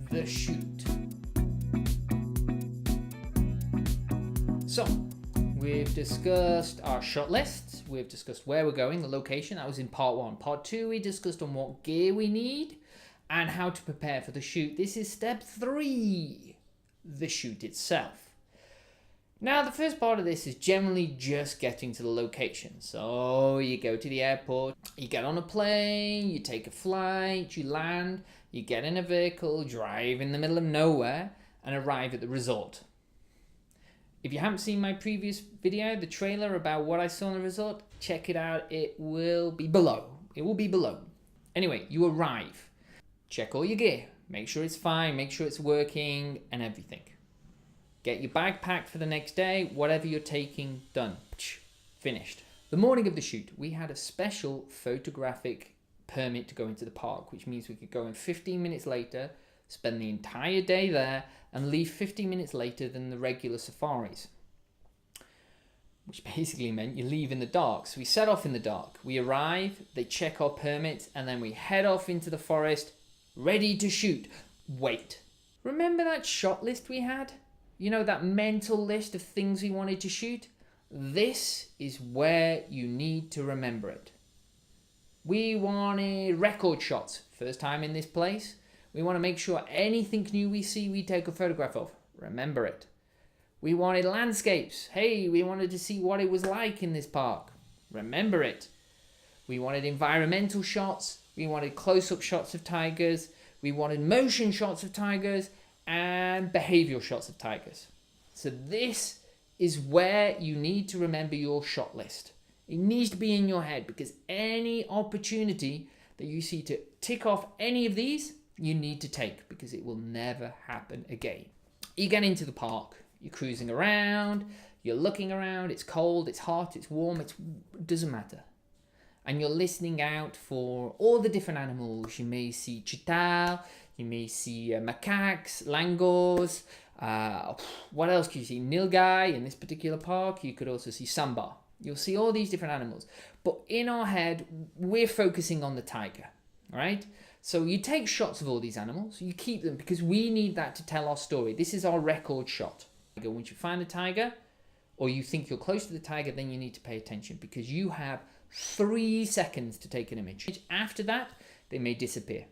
the shoot. So, we've discussed our shot lists, we've discussed where we're going, the location, that was in part 1. Part 2, we discussed on what gear we need and how to prepare for the shoot. This is step 3, the shoot itself. Now, the first part of this is generally just getting to the location. So, you go to the airport, you get on a plane, you take a flight, you land, you get in a vehicle, drive in the middle of nowhere, and arrive at the resort. If you haven't seen my previous video, the trailer about what I saw in the resort, check it out. It will be below. It will be below. Anyway, you arrive. Check all your gear. Make sure it's fine. Make sure it's working and everything. Get your bag packed for the next day. Whatever you're taking, done. Finished. The morning of the shoot, we had a special photographic permit to go into the park, which means we could go in 15 minutes later, spend the entire day there, and leave 15 minutes later than the regular safaris. Which basically meant you leave in the dark. So we set off in the dark. We arrive, they check our permits, and then we head off into the forest, ready to shoot. Wait. Remember that shot list we had? You know, that mental list of things we wanted to shoot? This is where you need to remember it. We wanted record shots. First time in this place. We want to make sure anything new we see, we take a photograph of. Remember it. We wanted landscapes. Hey, we wanted to see what it was like in this park. Remember it. We wanted environmental shots. We wanted close-up shots of tigers. We wanted motion shots of tigers and behavioral shots of tigers. So this is where you need to remember your shot list. It needs to be in your head because any opportunity that you see to tick off any of these, you need to take because it will never happen again. You get into the park, you're cruising around, you're looking around, it's cold, it's hot, it's warm, it doesn't matter. And you're listening out for all the different animals. You may see cheetah, you may see macaques, langurs, what else can you see? Nilgai in this particular park, you could also see sambar. You'll see all these different animals. But in our head, we're focusing on the tiger, all right? So you take shots of all these animals, you keep them because we need that to tell our story. This is our record shot. Once you find a tiger or you think you're close to the tiger, then you need to pay attention because you have 3 seconds to take an image. After that, they may disappear.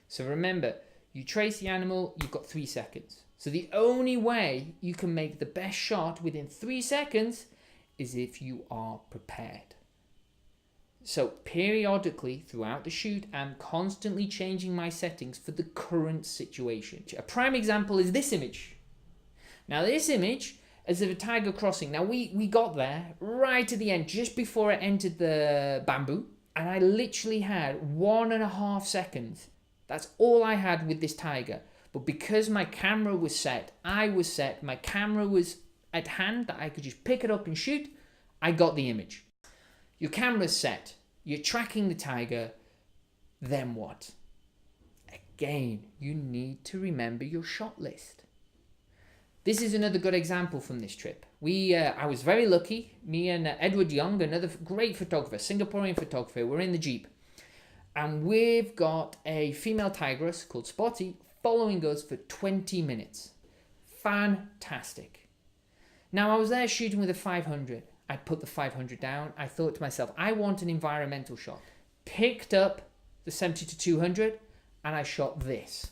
So remember, you trace the animal, you've got 3 seconds. So the only way you can make the best shot within 3 seconds is if you are prepared. So periodically throughout the shoot, I'm constantly changing my settings for the current situation. A prime example is this image. Now this image is of a tiger crossing. Now we got there right at the end, just before it entered the bamboo. And I literally had 1.5 seconds. That's all I had with this tiger. But because my camera was set, I was set, my camera was at hand that I could just pick it up and shoot, I got the image. Your camera's set, you're tracking the tiger, then what? Again, you need to remember your shot list. This is another good example from this trip. I was very lucky, me and Edward Young, another great photographer, Singaporean photographer, we're in the Jeep. And we've got a female tigress called Spotty following us for 20 minutes. Fantastic. Now I was there shooting with a 500. I put the 500 down. I thought to myself, I want an environmental shot. Picked up the 70-200 and I shot this.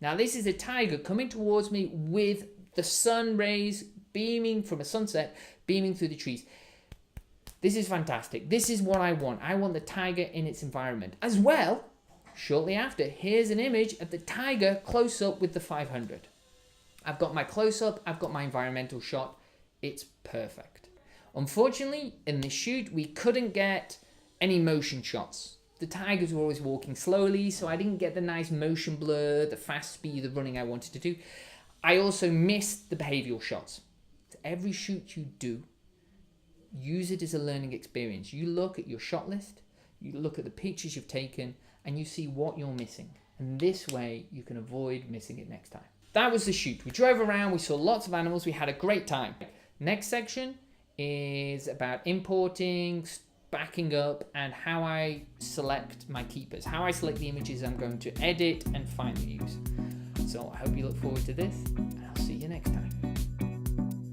Now this is a tiger coming towards me with the sun rays beaming from a sunset, beaming through the trees. This is fantastic. This is what I want. I want the tiger in its environment. As well, shortly after, here's an image of the tiger close up with the 500. I've got my close up, I've got my environmental shot. It's perfect. Unfortunately, in this shoot, we couldn't get any motion shots. The tigers were always walking slowly, so I didn't get the nice motion blur, the fast speed of running I wanted to do. I also missed the behavioral shots. So every shoot you do, use it as a learning experience. You look at your shot list, you look at the pictures you've taken, and you see what you're missing. And this way, you can avoid missing it next time. That was the shoot. We drove around, we saw lots of animals, we had a great time. Next section is about importing, backing up, and how I select my keepers, how I select the images I'm going to edit and finally use. So I hope you look forward to this, and I'll see